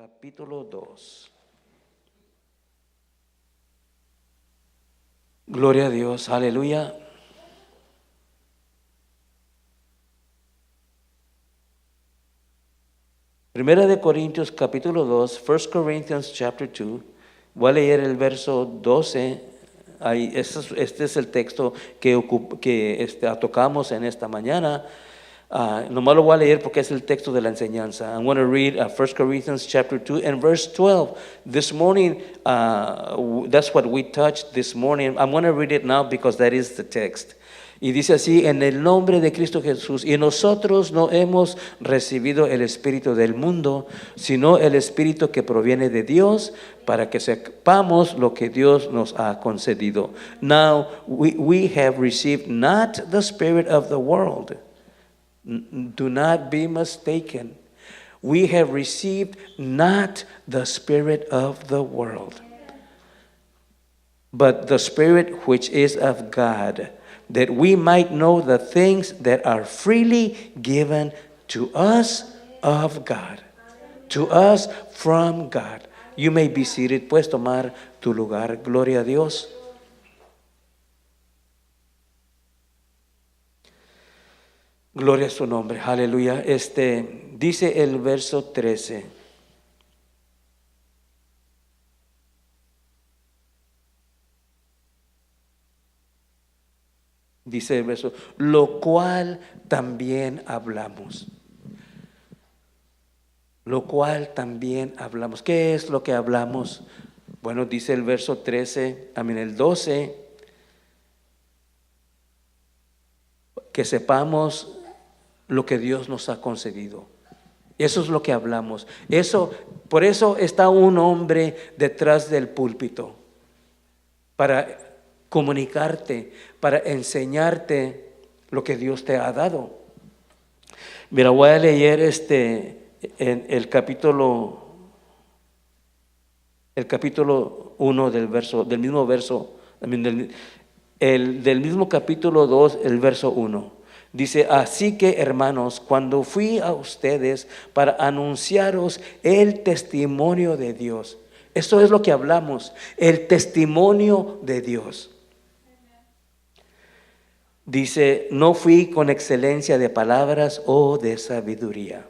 capítulo 2. Gloria a Dios, aleluya. Primera de Corintios capítulo 2, 1 Corinthians chapter 2. Voy a leer el verso 12. Ahí, este es el texto que tocamos en esta mañana. Nomás lo voy a leer porque es el texto de la enseñanza. I'm going to read 1 Corinthians chapter 2 and verse 12. This morning, that's what we touched this morning. I'm going to read it now because that is the text. Y dice así: en el nombre de Cristo Jesús, y nosotros no hemos recibido el espíritu del mundo, sino el espíritu que proviene de Dios, para que sepamos lo que Dios nos ha concedido. Now we have received not the spirit of the world. Do not be mistaken. We have received not the spirit of the world, but the Spirit which is of God, that we might know the things that are freely given to us of God, to us from God. You may be seated. Puedes tomar tu lugar. Gloria a Dios. Gloria a su nombre. Aleluya. Dice el verso 13. Dice el verso, lo cual también hablamos. Lo cual también hablamos. ¿Qué es lo que hablamos? Bueno, dice el verso 13, el 12, que sepamos lo que Dios nos ha concedido. Eso es lo que hablamos. Por eso está un hombre detrás del púlpito, para comunicarte, para enseñarte lo que Dios te ha dado. Mira, voy a leer en el capítulo 1 del mismo verso, del mismo capítulo 2, el verso 1. Dice: así que, hermanos, cuando fui a ustedes para anunciaros el testimonio de Dios. Esto es lo que hablamos, el testimonio de Dios. Dice: no fui con excelencia de palabras o de sabiduría.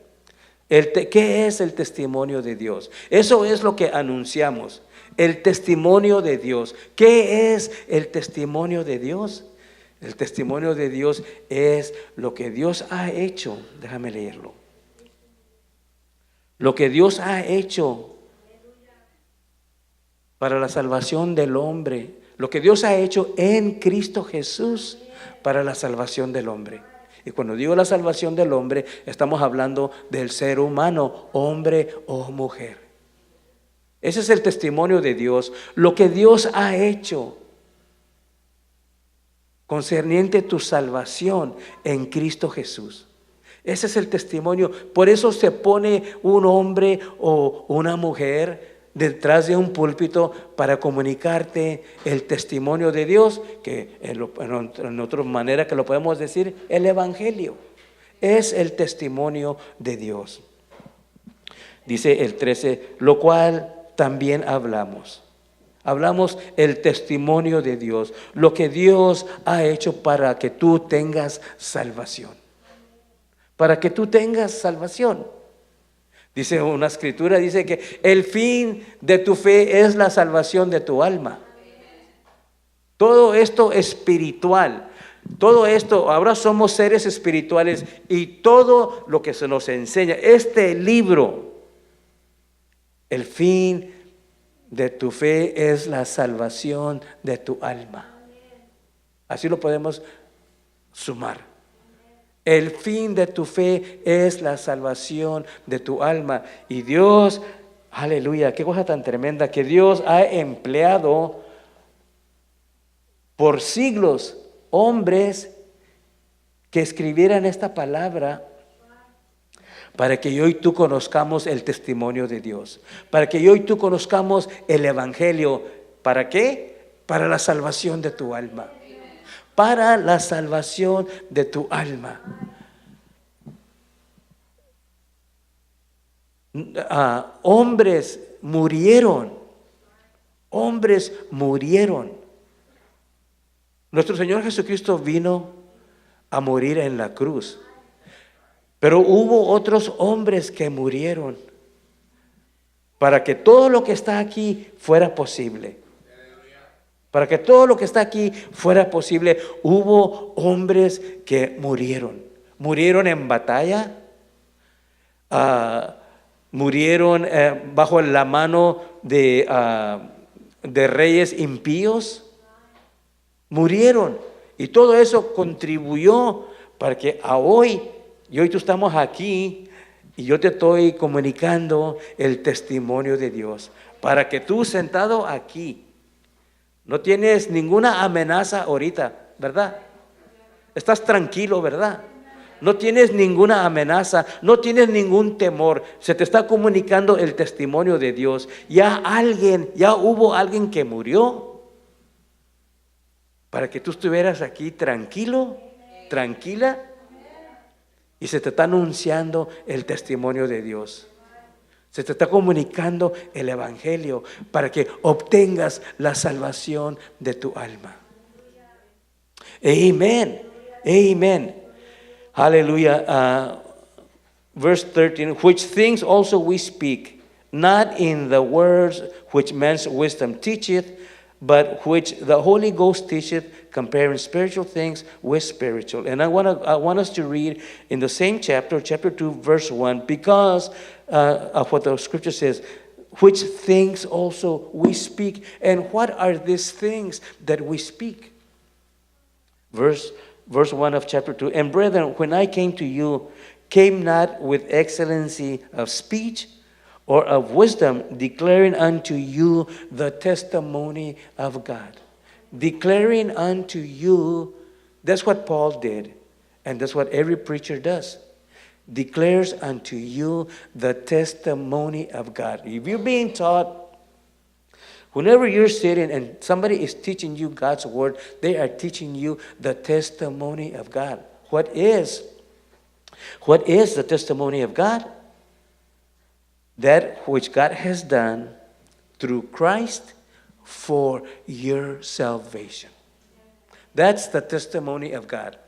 ¿Qué es el testimonio de Dios? Eso es lo que anunciamos, el testimonio de Dios. ¿Qué es el testimonio de Dios? El testimonio de Dios es lo que Dios ha hecho. Déjame leerlo. Lo que Dios ha hecho para la salvación del hombre. Lo que Dios ha hecho en Cristo Jesús para la salvación del hombre. Y cuando digo la salvación del hombre, estamos hablando del ser humano, hombre o mujer. Ese es el testimonio de Dios. Lo que Dios ha hecho concerniente tu salvación en Cristo Jesús. Ese es el testimonio. Por eso se pone un hombre o una mujer detrás de un púlpito para comunicarte el testimonio de Dios, que en otra manera que lo podemos decir, el evangelio es el testimonio de Dios. Dice el 13, lo cual también hablamos el testimonio de Dios, lo que Dios ha hecho para que tú tengas salvación. Para que tú tengas salvación. Dice una escritura, dice que el fin de tu fe es la salvación de tu alma. Todo esto espiritual, todo esto, ahora somos seres espirituales, y todo lo que se nos enseña, este libro, el fin de tu fe es la salvación de tu alma. Así lo podemos sumar. El fin de tu fe es la salvación de tu alma. Y Dios, aleluya, qué cosa tan tremenda, que Dios ha empleado por siglos hombres que escribieran esta palabra, para que yo y tú conozcamos el testimonio de Dios, para que yo y tú conozcamos el evangelio. ¿Para qué? Para la salvación de tu alma. Para la salvación de tu alma. Hombres murieron. Hombres murieron. Nuestro Señor Jesucristo vino a morir en la cruz. Pero hubo otros hombres que murieron para que todo lo que está aquí fuera posible. Para que todo lo que está aquí fuera posible, hubo hombres que murieron. Murieron en batalla, murieron bajo la mano de reyes impíos. Murieron. Y todo eso contribuyó para que hoy tú estamos aquí y yo te estoy comunicando el testimonio de Dios. Para que tú sentado aquí no tienes ninguna amenaza ahorita, ¿verdad? Estás tranquilo, ¿verdad? No tienes ninguna amenaza, no tienes ningún temor. Se te está comunicando el testimonio de Dios. Ya hubo alguien que murió para que tú estuvieras aquí tranquilo, tranquila, y se te está anunciando el testimonio de Dios. Se te está comunicando el evangelio para que obtengas la salvación de tu alma. Amen. Amen. Hallelujah. Verse 13, which things also we speak, not in the words which man's wisdom teacheth, but which the Holy Ghost teacheth, comparing spiritual things with spiritual. And I want us to read in the same chapter 2, verse 1, because of what the scripture says, which things also we speak. And what are these things that we speak? Verse 1 of chapter 2, and brethren, when I came to you, came not with excellency of speech or of wisdom, declaring unto you the testimony of God. Declaring unto you, that's what Paul did, and that's what every preacher does. Declares unto you the testimony of God. If you're being taught, whenever you're sitting and somebody is teaching you God's word, they are teaching you the testimony of God. What is the testimony of God? That which God has done through Christ for your salvation. That's the testimony of God.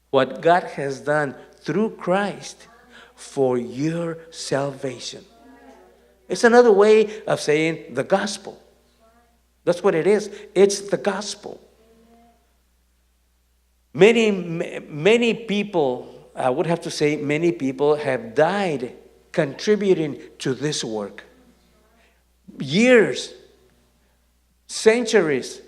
What God has done through Christ for your salvation. It's another way of saying the gospel. That's what it is. It's the gospel. Many people, I would have to say many people have died contributing to this work. Years, centuries,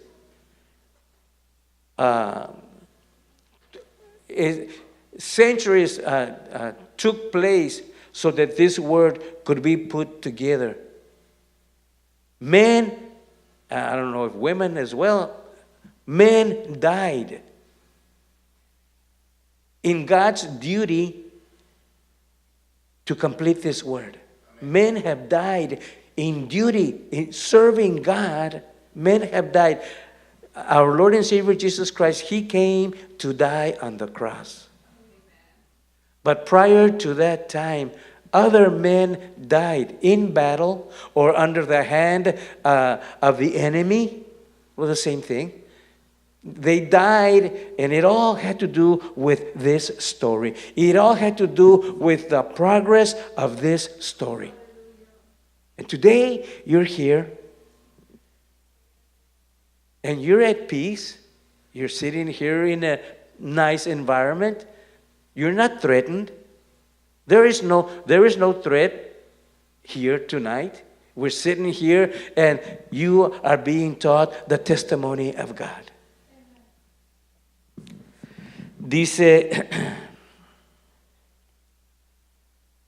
took place so that this word could be put together. Men, I don't know if women as well, men died in God's duty to complete this word. Men have died in duty, in serving God. Men have died. Our Lord and Savior Jesus Christ, He came to die on the cross. But prior to that time, other men died in battle or under the hand of the enemy. Well, the same thing. They died, and it all had to do with this story. It all had to do with the progress of this story. And today, you're here, and you're at peace. You're sitting here in a nice environment. You're not threatened. There is no threat here tonight. We're sitting here, and you are being taught the testimony of God. Dice,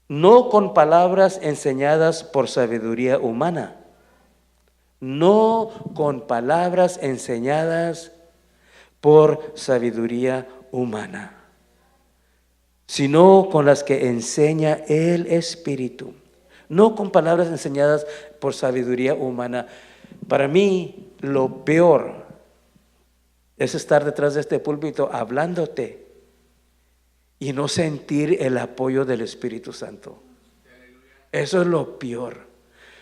no con palabras enseñadas por sabiduría humana, no con palabras enseñadas por sabiduría humana, sino con las que enseña el Espíritu. No con palabras enseñadas por sabiduría humana. Para mí, lo peor es estar detrás de este púlpito hablándote y no sentir el apoyo del Espíritu Santo. Eso es lo peor.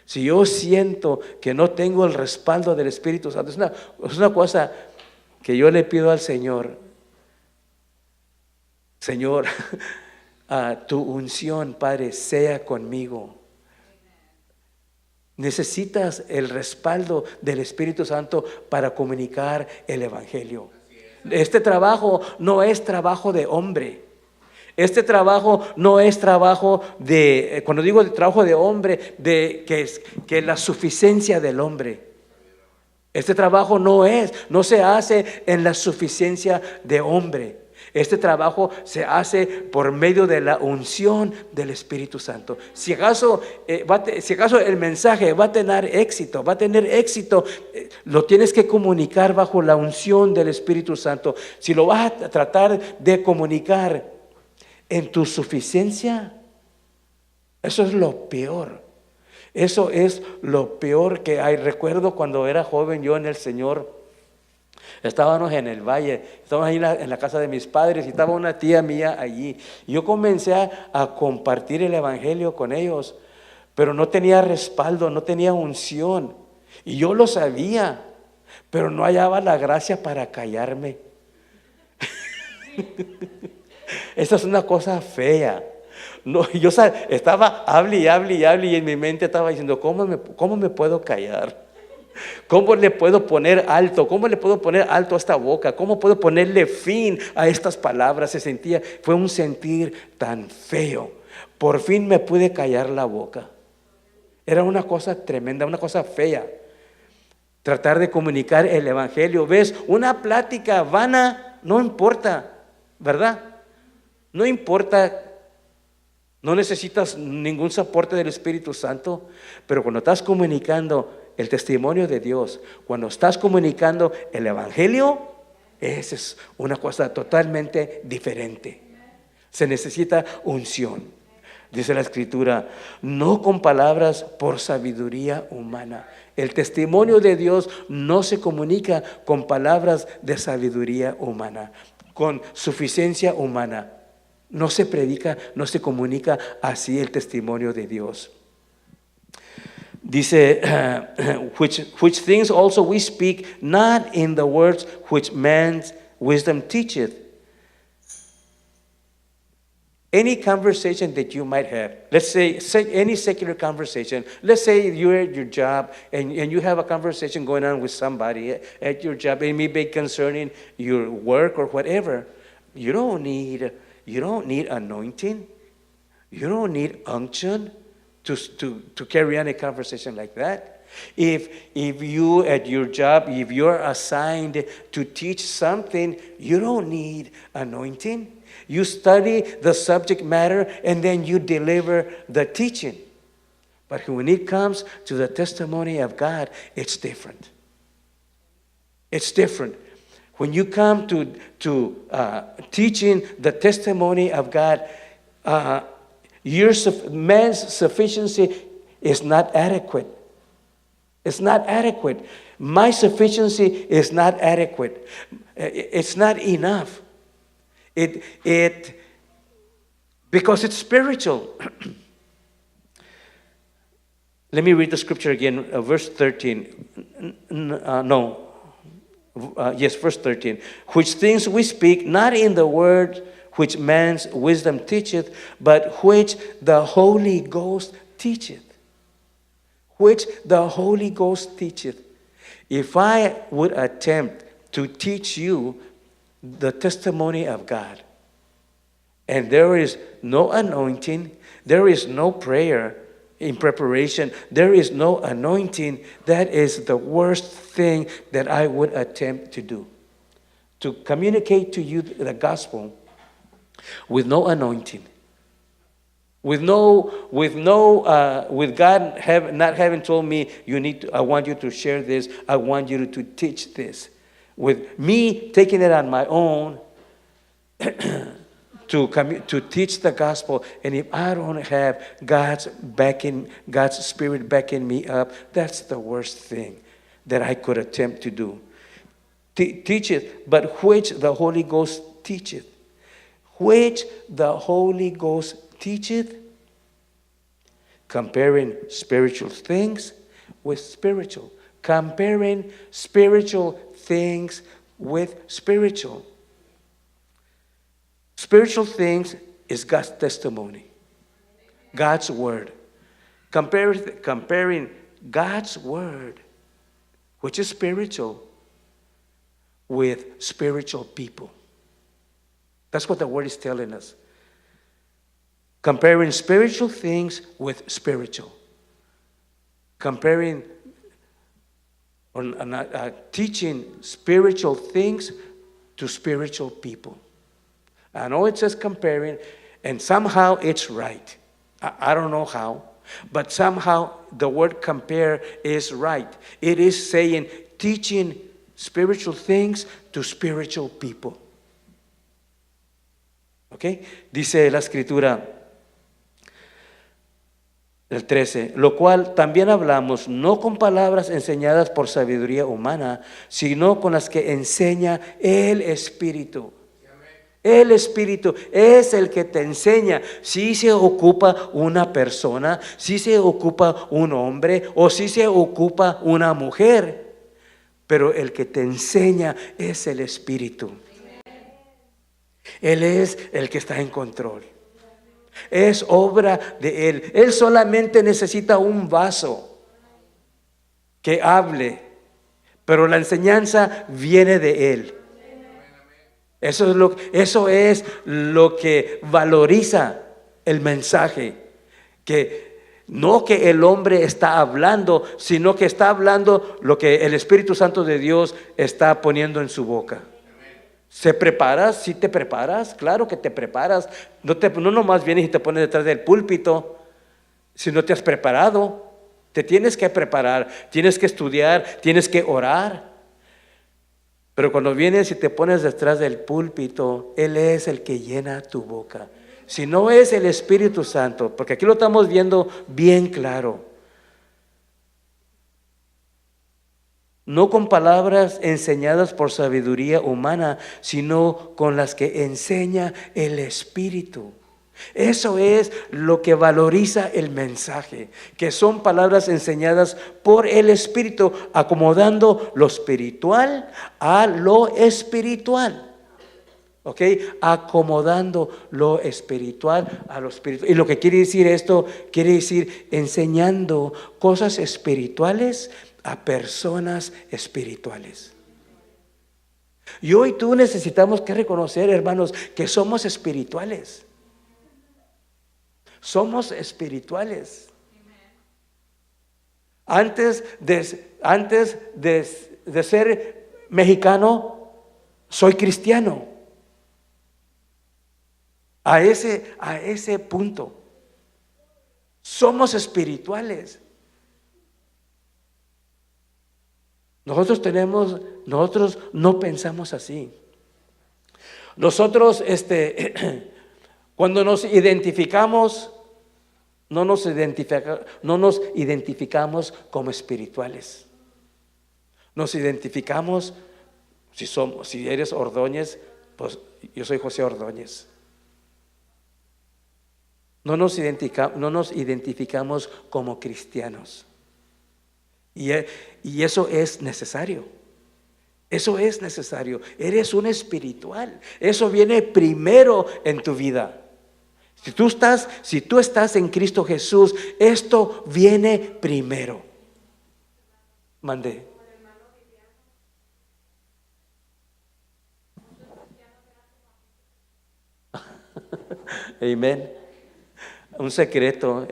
Si yo siento que no tengo el respaldo del Espíritu Santo, es una cosa que yo le pido al Señor. Señor, tu unción, Padre, sea conmigo. Necesitas el respaldo del Espíritu Santo para comunicar el Evangelio. Este trabajo no es trabajo de hombre. Este trabajo no es trabajo de, cuando digo de trabajo de hombre, de que es la suficiencia del hombre. Este trabajo no se hace en la suficiencia de hombre. Este trabajo se hace por medio de la unción del Espíritu Santo. Si acaso el mensaje va a tener éxito, lo tienes que comunicar bajo la unción del Espíritu Santo. Si lo vas a tratar de comunicar en tu suficiencia, eso es lo peor. Eso es lo peor que hay. Recuerdo cuando era joven yo en el Señor. Estábamos en el valle, estábamos ahí en la casa de mis padres y estaba una tía mía allí. Yo comencé a compartir el Evangelio con ellos, pero no tenía respaldo, no tenía unción. Y yo lo sabía, pero no hallaba la gracia para callarme. Esa es una cosa fea. No, yo estaba hable y en mi mente estaba diciendo, ¿cómo me puedo callar? ¿Cómo le puedo poner alto? ¿Cómo le puedo poner alto a esta boca? ¿Cómo puedo ponerle fin a estas palabras? Fue un sentir tan feo. Por fin me pude callar la boca. Era una cosa tremenda, una cosa fea. Tratar de comunicar el Evangelio. ¿Ves? Una plática vana no importa, ¿verdad? No importa. No necesitas ningún soporte del Espíritu Santo, pero cuando estás comunicando el testimonio de Dios, cuando estás comunicando el Evangelio, esa es una cosa totalmente diferente. Se necesita unción. Dice la Escritura, no con palabras por sabiduría humana. El testimonio de Dios no se comunica con palabras de sabiduría humana, con suficiencia humana. No se predica, no se comunica así el testimonio de Dios. Dice, which things also we speak, not in the words which man's wisdom teacheth. Any conversation that you might have, let's say any secular conversation, let's say you're at your job and you have a conversation going on with somebody at your job, it may be concerning your work or whatever. You don't need anointing. You don't need unction to carry on a conversation like that. If you at your job, if you're assigned to teach something, you don't need anointing. You study the subject matter and then you deliver the teaching. But when it comes to the testimony of God, it's different. It's different. When you come to teaching the testimony of God, man's sufficiency is not adequate. It's not adequate. My sufficiency is not adequate. It's not enough. Because it's spiritual. Let me read the scripture again, verse 13. Verse 13. Which things we speak, not in the word which man's wisdom teacheth, but which the Holy Ghost teacheth. Which the Holy Ghost teacheth. If I would attempt to teach you the testimony of God, and there is no anointing, there is no prayer in preparation, there is no anointing, that is the worst thing that I would attempt to do. To communicate to you the gospel with no anointing, with God not having told me I want you to share this, I want you to teach this. With me taking it on my own to teach the gospel, and if I don't have God's Spirit backing me up, that's the worst thing that I could attempt to do. Teach it, but which the Holy Ghost teacheth. Which the Holy Ghost teacheth. Comparing spiritual things with spiritual. Comparing spiritual things with spiritual. Spiritual things is God's testimony, God's word. Comparing God's word, which is spiritual, with spiritual people. That's what the word is telling us. Comparing spiritual things with spiritual. Comparing or teaching spiritual things to spiritual people. I know it says comparing, and somehow it's right. I don't know how, but somehow the word compare is right. It is saying teaching spiritual things to spiritual people. ¿Ok? Dice la escritura, el 13, lo cual también hablamos, no con palabras enseñadas por sabiduría humana, sino con las que enseña el Espíritu. El Espíritu es el que te enseña. Si se ocupa una persona, si se ocupa un hombre o si se ocupa una mujer, pero el que te enseña es el Espíritu. Él es el que está en control. Es obra de Él. Él solamente necesita un vaso que hable, pero la enseñanza viene de Él. Eso es lo que valoriza el mensaje. Que no que el hombre está hablando, sino que está hablando lo que el Espíritu Santo de Dios está poniendo en su boca. ¿Se preparas? ¿Sí te preparas? Claro que te preparas. No nomás vienes y te pones detrás del púlpito. Si no te has preparado, te tienes que preparar, tienes que estudiar, tienes que orar. Pero cuando vienes y te pones detrás del púlpito, Él es el que llena tu boca. Si no es el Espíritu Santo, porque aquí lo estamos viendo bien claro. No con palabras enseñadas por sabiduría humana, sino con las que enseña el Espíritu. Eso es lo que valoriza el mensaje, que son palabras enseñadas por el Espíritu, acomodando lo espiritual a lo espiritual. ¿Ok? Acomodando lo espiritual a lo espiritual. Y lo que quiere decir esto, quiere decir enseñando cosas espirituales a personas espirituales. Y hoy tú necesitamos que reconocer, hermanos, que somos espirituales. Somos espirituales. Antes de ser mexicano, soy cristiano. A ese punto. Somos espirituales. Nosotros no pensamos así. Nosotros, cuando nos identificamos, no nos identificamos como espirituales. Nos identificamos, si eres Ordóñez, pues yo soy José Ordóñez. No nos identificamos como cristianos. Y eso es necesario. Eso es necesario. Eres un espiritual. Eso viene primero en tu vida. Si tú estás en Cristo Jesús, esto viene primero. Mandé. Amén. Un secreto.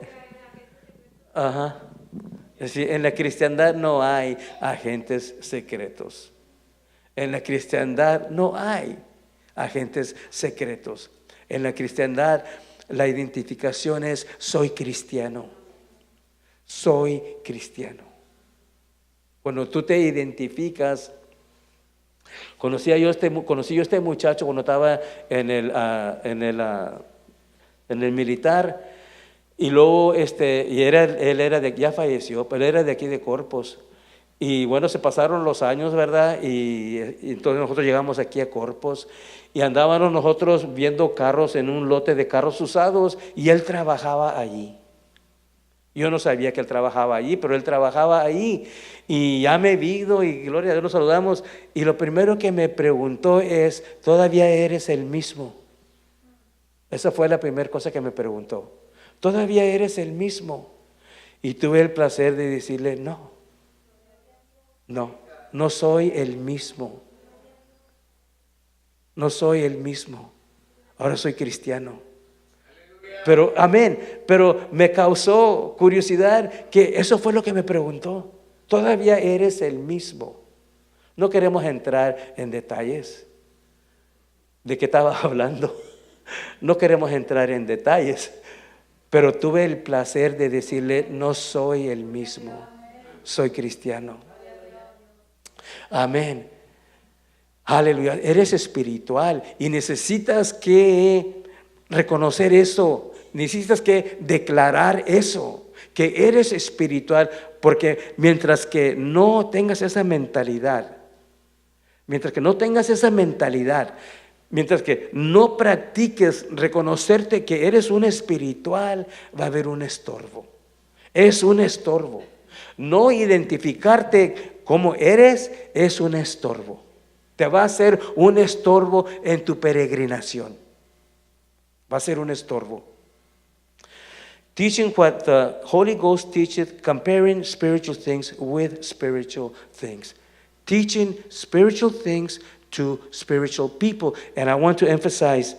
Ajá. Es decir, en la cristiandad no hay agentes secretos. En la cristiandad no hay agentes secretos. En la cristiandad la identificación es soy cristiano. Soy cristiano. Cuando tú te identificas, conocí yo este muchacho cuando estaba en el militar. Y luego ya falleció, pero era de aquí de Corpus. Y bueno, se pasaron los años, ¿verdad? Y entonces nosotros llegamos aquí a Corpus y andábamos nosotros viendo carros en un lote de carros usados y él trabajaba allí. Yo no sabía que él trabajaba allí, pero él trabajaba ahí. Y ya me vi y gloria a Dios, nos saludamos. Y lo primero que me preguntó es, ¿todavía eres el mismo? Esa fue la primera cosa que me preguntó. ¿Todavía eres el mismo? Y tuve el placer de decirle, no soy el mismo. No soy el mismo. Ahora soy cristiano. Pero, amén, pero me causó curiosidad que eso fue lo que me preguntó. ¿Todavía eres el mismo? No queremos entrar en detalles de qué estaba hablando. No queremos entrar en detalles, pero tuve el placer de decirle, no soy el mismo, soy cristiano. Amén. Aleluya, eres espiritual y necesitas que reconocer eso, necesitas que declarar eso, que eres espiritual, porque mientras que no tengas esa mentalidad, mientras que no practiques reconocerte que eres un espiritual, va a haber un estorbo. Es un estorbo. No identificarte como eres es un estorbo. Te va a ser un estorbo en tu peregrinación. Va a ser un estorbo. Teaching what the Holy Ghost teacheth, comparing spiritual things with spiritual things. Teaching spiritual things to spiritual people. And I want to emphasize,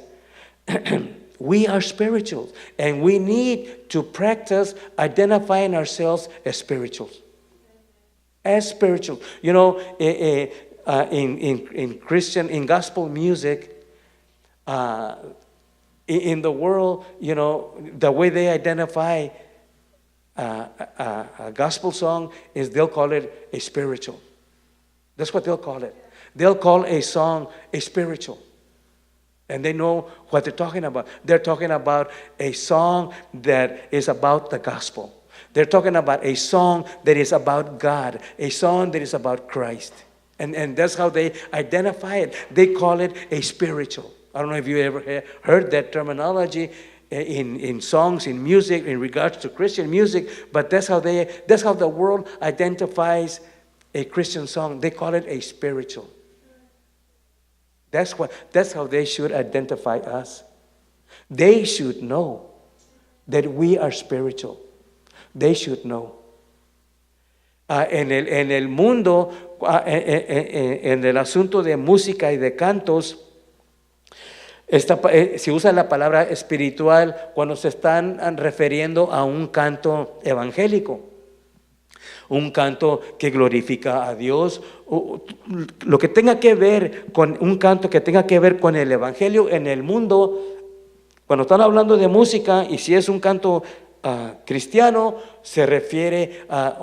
we are spiritual, and we need to practice identifying ourselves as spirituals. As spiritual. You know, in Christian, in gospel music, in the world, you know, the way they identify a gospel song is they'll call it a spiritual. That's what they'll call it. They'll call a song a spiritual. And they know what they're talking about. They're talking about a song that is about the gospel. They're talking about a song that is about God, a song that is about Christ. And that's how they identify it. They call it a spiritual. I don't know if you ever heard that terminology in songs, in music, in regards to Christian music, but that's how the world identifies a Christian song. They call it a spiritual. That's how they should identify us. They should know that we are spiritual. They should know. En el mundo, en el asunto de música y de cantos, se usa la palabra espiritual cuando se están refiriendo a un canto evangélico, un canto que glorifica a Dios, lo que tenga que ver con un canto que tenga que ver con el evangelio en el mundo. Cuando están hablando de música, y si es un canto cristiano, se refiere a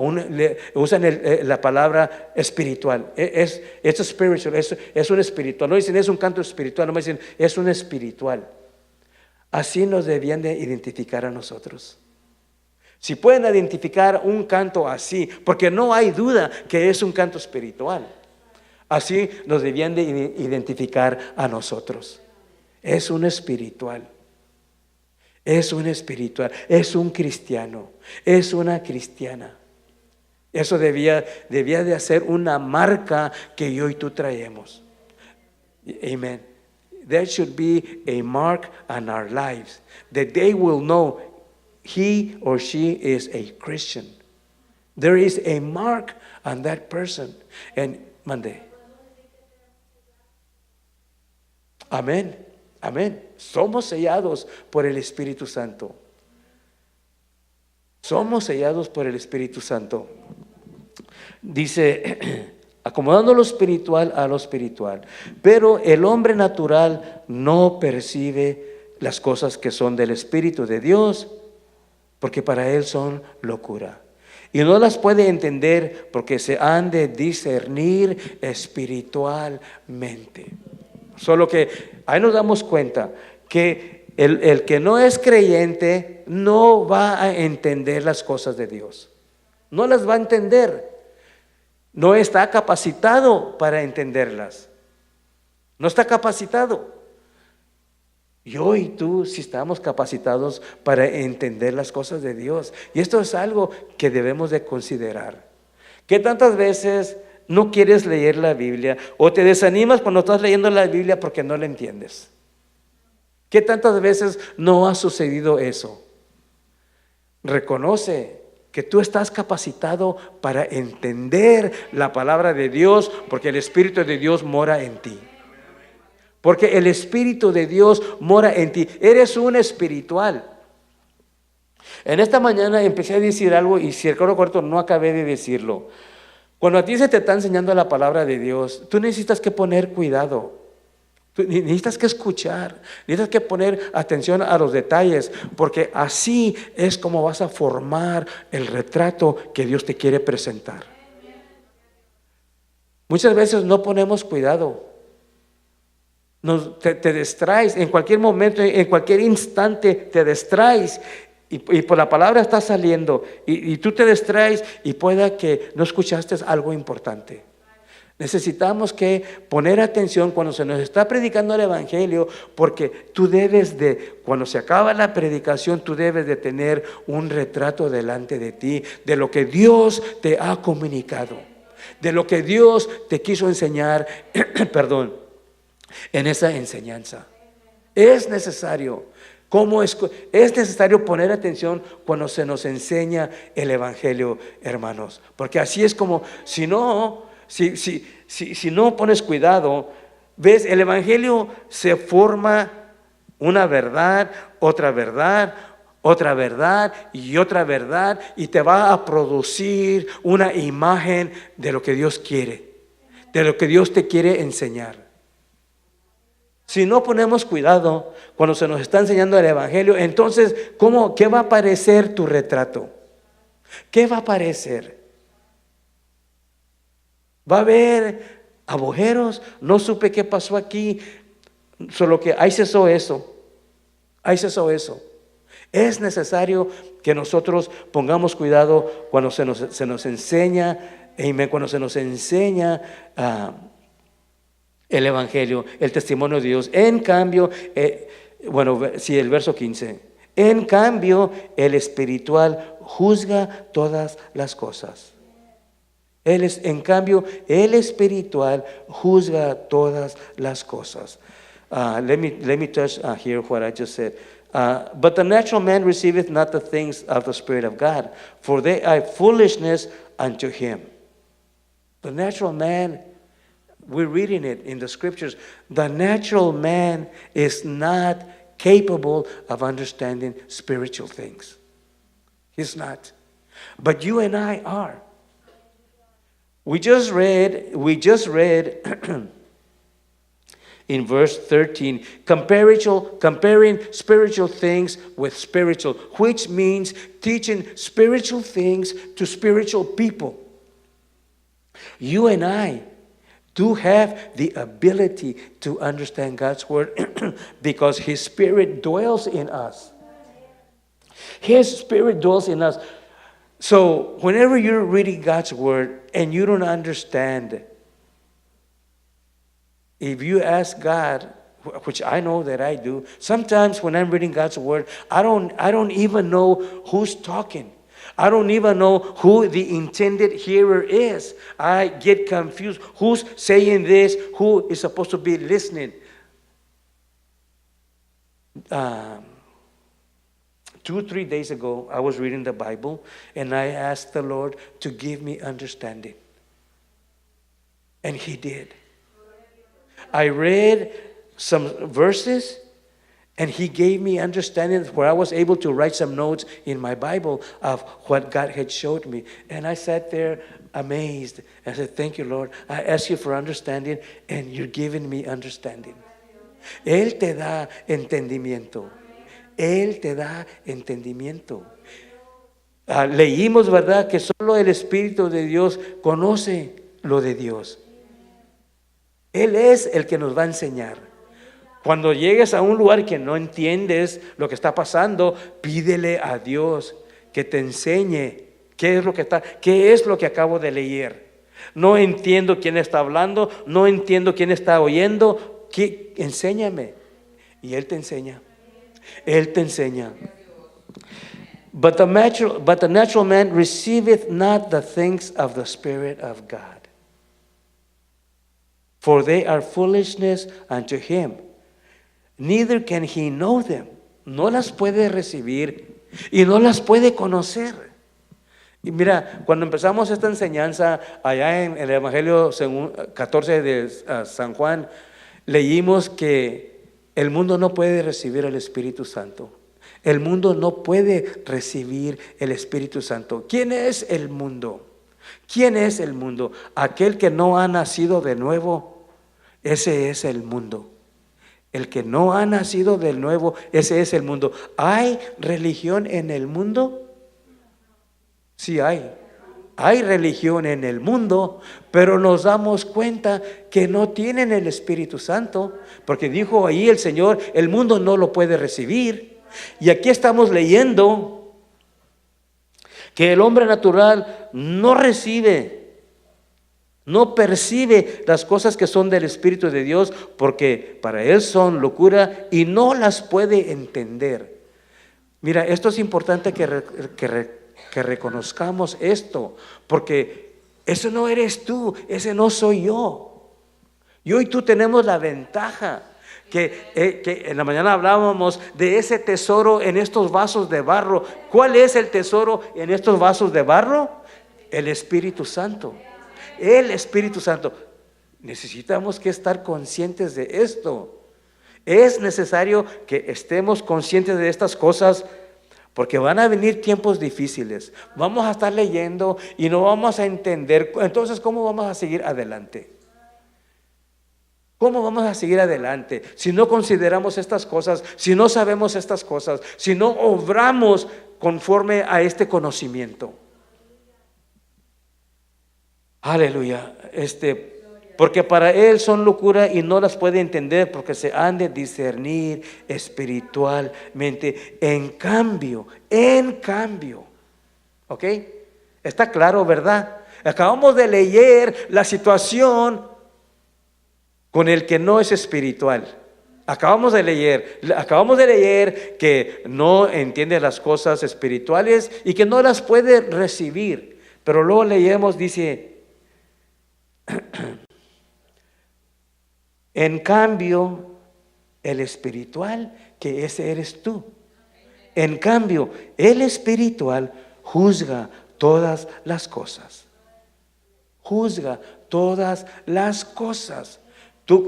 usan la palabra espiritual. Es spiritual, es un espiritual. No dicen es un canto espiritual, no me dicen es un espiritual. Así nos debían de identificar a nosotros. Si pueden identificar un canto así, porque no hay duda que es un canto espiritual, así nos debían de identificar a nosotros. Es un espiritual. Es un espiritual, es un cristiano, es una cristiana. Eso debía de hacer una marca que yo y tú traemos. Amen. There should be a mark on our lives that they will know he or she is a Christian. There is a mark on that person. And Monday. Amén. Amén. Somos sellados por el Espíritu Santo. Somos sellados por el Espíritu Santo. Dice, acomodando lo espiritual a lo espiritual. Pero el hombre natural no percibe las cosas que son del Espíritu de Dios, porque para él son locura. Y no las puede entender porque se han de discernir espiritualmente. Solo que ahí nos damos cuenta que el que no es creyente no va a entender las cosas de Dios. No las va a entender. No está capacitado para entenderlas. No está capacitado. Yo y tú si estamos capacitados para entender las cosas de Dios. Y esto es algo que debemos de considerar. ¿Qué tantas veces no quieres leer la Biblia o te desanimas cuando estás leyendo la Biblia porque no la entiendes? ¿Qué tantas veces no ha sucedido eso? Reconoce que tú estás capacitado para entender la palabra de Dios porque el Espíritu de Dios mora en ti. Porque el Espíritu de Dios mora en ti. Eres un espiritual. En esta mañana empecé a decir algo y si recuerdo corto no acabé de decirlo. Cuando a ti se te está enseñando la palabra de Dios, tú necesitas que poner cuidado. Tú necesitas que escuchar, necesitas que poner atención a los detalles, porque así es como vas a formar el retrato que Dios te quiere presentar. Muchas veces no ponemos cuidado. Te distraes en cualquier momento, en cualquier instante te distraes y por la palabra está saliendo y tú te distraes y pueda que no escuchaste algo importante. Necesitamos que poner atención cuando se nos está predicando el Evangelio, porque tú debes de, cuando se acaba la predicación, tú debes de tener un retrato delante de ti de lo que Dios te ha comunicado, de lo que Dios te quiso enseñar, perdón, en esa enseñanza. Es necesario, es necesario poner atención cuando se nos enseña el Evangelio, hermanos, porque así es como, si no pones cuidado, ves, el Evangelio se forma una verdad, otra verdad, otra verdad y otra verdad, y te va a producir una imagen de lo que Dios quiere, de lo que Dios te quiere enseñar. Si no ponemos cuidado cuando se nos está enseñando el Evangelio, entonces, ¿qué va a parecer tu retrato? ¿Qué va a parecer? ¿Va a haber agujeros? No supe qué pasó aquí, solo que ahí cesó eso. Ahí cesó eso. Es necesario que nosotros pongamos cuidado cuando se nos enseña, cuando se nos enseña el Evangelio, el testimonio de Dios. En cambio, el verso 15. En cambio, el espiritual juzga todas las cosas. En cambio, el espiritual juzga todas las cosas. Let me touch here what I just said. But the natural man receiveth not the things of the Spirit of God, for they are foolishness unto him. The natural man, we're reading it in the scriptures, the natural man is not capable of understanding spiritual things. He's not. But you and I are. We just read in verse 13, comparing spiritual things with spiritual, which means teaching spiritual things to spiritual people. You and I do have the ability to understand God's word because His Spirit dwells in us. His Spirit dwells in us. So whenever you're reading God's word and you don't understand, if you ask God, which I know that I do, sometimes when I'm reading God's word, I don't even know who's talking. I don't even know who the intended hearer is. I get confused. Who's saying this? Who is supposed to be listening? 2-3 days ago, I was reading the Bible, and I asked the Lord to give me understanding. And He did. I read some verses, and He gave me understanding where I was able to write some notes in my Bible of what God had showed me. And I sat there amazed. I said, thank you, Lord. I asked you for understanding, and you're giving me understanding. Él te da entendimiento. Él te da entendimiento. Leímos, ¿verdad?, que solo el Espíritu de Dios conoce lo de Dios. Él es el que nos va a enseñar. Cuando llegues a un lugar que no entiendes lo que está pasando, pídele a Dios que te enseñe qué es lo que acabo de leer. No entiendo quién está hablando, no entiendo quién está oyendo. Enséñame. Y Él te enseña. Él te enseña. But the natural man receiveth not the things of the Spirit of God, for they are foolishness unto him. Neither can he know them. No las puede recibir y no las puede conocer. Y mira, cuando empezamos esta enseñanza allá en el Evangelio 14 de San Juan, leímos que el mundo no puede recibir el Espíritu Santo. El mundo no puede recibir el Espíritu Santo. ¿Quién es el mundo? ¿Quién es el mundo? Aquel que no ha nacido de nuevo, ese es el mundo. El que no ha nacido de nuevo, ese es el mundo. ¿Hay religión en el mundo? Sí hay. Hay religión en el mundo, pero nos damos cuenta que no tienen el Espíritu Santo, porque dijo ahí el Señor, el mundo no lo puede recibir. Y aquí estamos leyendo que el hombre natural no recibe, no percibe las cosas que son del Espíritu de Dios, porque para él son locura y no las puede entender. Mira, esto es importante que reconozcamos esto, porque eso no eres tú, ese no soy yo. Yo y tú tenemos la ventaja que en la mañana hablábamos de ese tesoro en estos vasos de barro. ¿Cuál es el tesoro en estos vasos de barro? El Espíritu Santo. El Espíritu Santo. Necesitamos que estar conscientes de esto. Es necesario que estemos conscientes de estas cosas, porque van a venir tiempos difíciles. Vamos a estar leyendo y no vamos a entender. Entonces, ¿cómo vamos a seguir adelante? ¿Cómo vamos a seguir adelante si no consideramos estas cosas, si no sabemos estas cosas, si no obramos conforme a este conocimiento? Aleluya. Porque para él son locura y no las puede entender, porque se han de discernir espiritualmente. En cambio, ¿ok? Está claro, ¿verdad? Acabamos de leer la situación con el que no es espiritual. Acabamos de leer que no entiende las cosas espirituales y que no las puede recibir. Pero luego leemos, dice, en cambio, el espiritual, que ese eres tú. En cambio, el espiritual juzga todas las cosas. Juzga todas las cosas.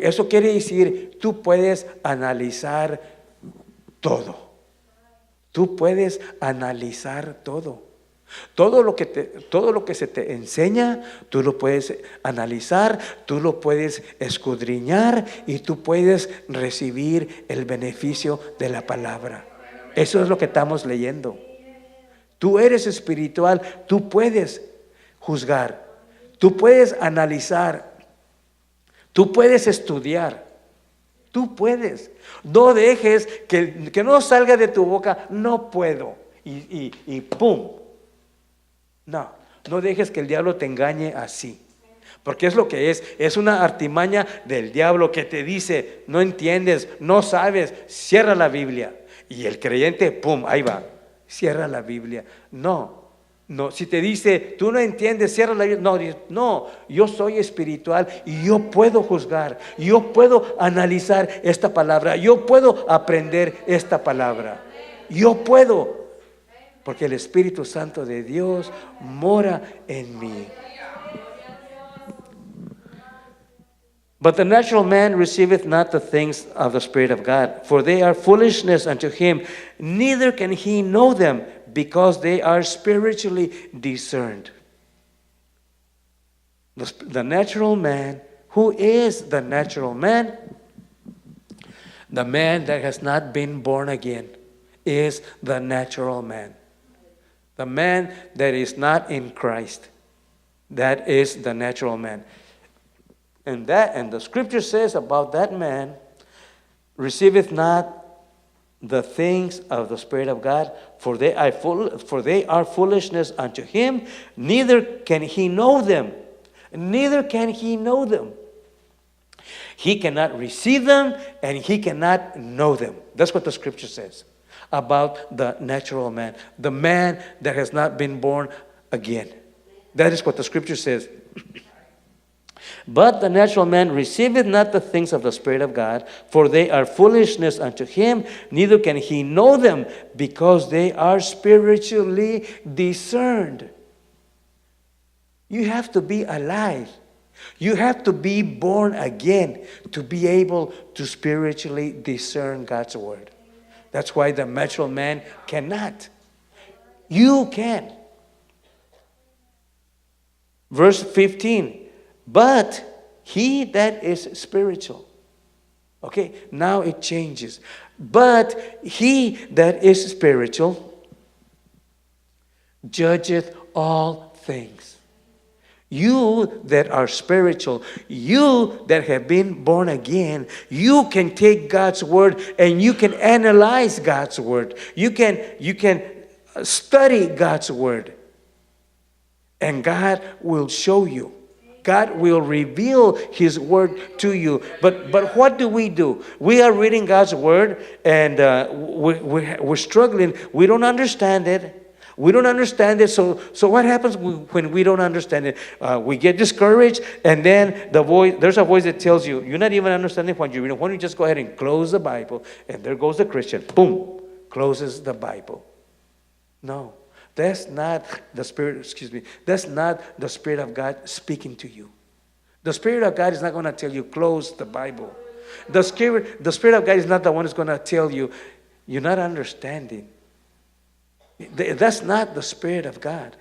Eso quiere decir, tú puedes analizar todo. Tú puedes analizar todo. Todo lo que se te enseña, tú lo puedes analizar, tú lo puedes escudriñar y tú puedes recibir el beneficio de la palabra. Eso es lo que estamos leyendo. Tú eres espiritual, tú puedes juzgar, tú puedes analizar, tú puedes estudiar, tú puedes. No dejes que no salga de tu boca, no puedo, y pum. No dejes que el diablo te engañe así, porque es lo que es una artimaña del diablo que te dice, no entiendes, no sabes, cierra la Biblia. Y el creyente, pum, ahí va, cierra la Biblia. No, si te dice, tú no entiendes, cierra la Biblia. No, yo soy espiritual y yo puedo juzgar, yo puedo analizar esta palabra, yo puedo aprender esta palabra, yo puedo. Porque el Espíritu Santo de Dios mora en mí. But the natural man receiveth not the things of the Spirit of God, for they are foolishness unto him, neither can he know them, because they are spiritually discerned. The natural man, who is the natural man? The man that has not been born again is the natural man. The man that is not in Christ, that is the natural man. And the scripture says about that man, receiveth not the things of the Spirit of God, for they are foolishness unto him, neither can he know them. Neither can he know them. He cannot receive them and he cannot know them. That's what the scripture says about the natural man, the man that has not been born again. That is what the scripture says. But the natural man receiveth not the things of the Spirit of God, for they are foolishness unto him, neither can he know them, because they are spiritually discerned. You have to be alive. You have to be born again to be able to spiritually discern God's word. That's why the natural man cannot. You can. Verse 15. But he that is spiritual. Okay, now it changes. But he that is spiritual judgeth all things. You that are spiritual, you that have been born again, you can take God's word and you can analyze God's word. You can study God's word. And God will show you. God will reveal his word to you. But what do? We are reading God's word and we're struggling. We don't understand it. We don't understand it. So what happens when we don't understand it? We get discouraged, and then there's a voice that tells you, you're not even understanding what you're reading. Why don't you just go ahead and close the Bible? And there goes the Christian. Boom. Closes the Bible. No. That's not the Spirit, that's not the Spirit of God speaking to you. The Spirit of God is not going to tell you, close the Bible. The Spirit of God is not the one who's going to tell you, you're not understanding. That's not the Spirit of God.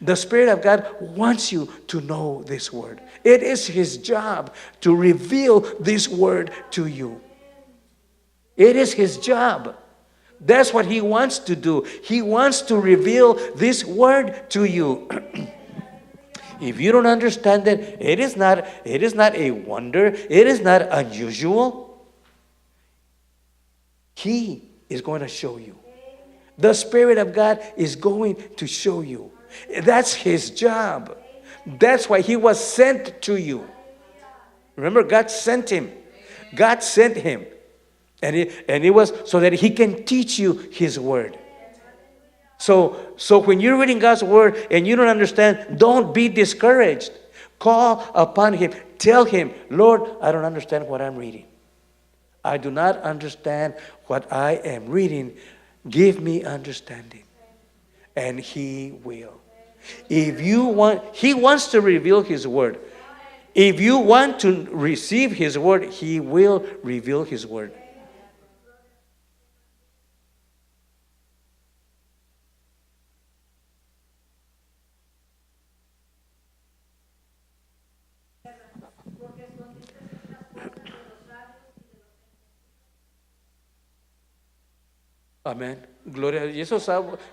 The Spirit of God wants you to know this word. It is his job to reveal this word to you. It is his job. That's what he wants to do. He wants to reveal this word to you. If you don't understand it, it is not a wonder. It is not unusual. He is going to show you. The Spirit of God is going to show you. That's his job. That's why he was sent to you. Remember, God sent him. God sent him. And it was so that he can teach you his word. So when you're reading God's word and you don't understand, don't be discouraged. Call upon him. Tell him, Lord, I don't understand what I'm reading. I do not understand what I am reading. Give me understanding. And he will. He wants to reveal his word. If you want to receive his word, he will reveal his word. Amén. Gloria a Dios. Y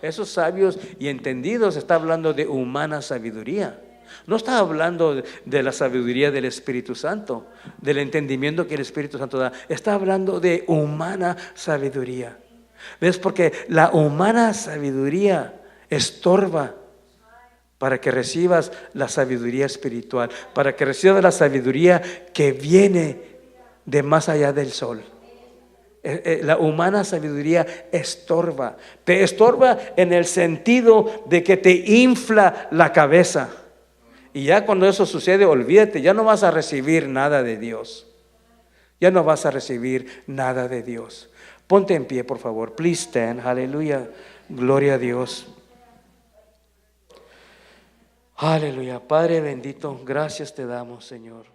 esos sabios y entendidos está hablando de humana sabiduría. No está hablando de la sabiduría del Espíritu Santo, del entendimiento que el Espíritu Santo da. Está hablando de humana sabiduría. ¿Ves? Porque la humana sabiduría estorba para que recibas la sabiduría espiritual, para que recibas la sabiduría que viene de más allá del sol. La humana sabiduría estorba. Te estorba en el sentido de que te infla la cabeza. Y ya cuando eso sucede, olvídate, ya no vas a recibir nada de Dios. Ya no vas a recibir nada de Dios. Ponte en pie, por favor. Please stand. Aleluya. Gloria a Dios. Aleluya. Padre bendito, gracias te damos, Señor.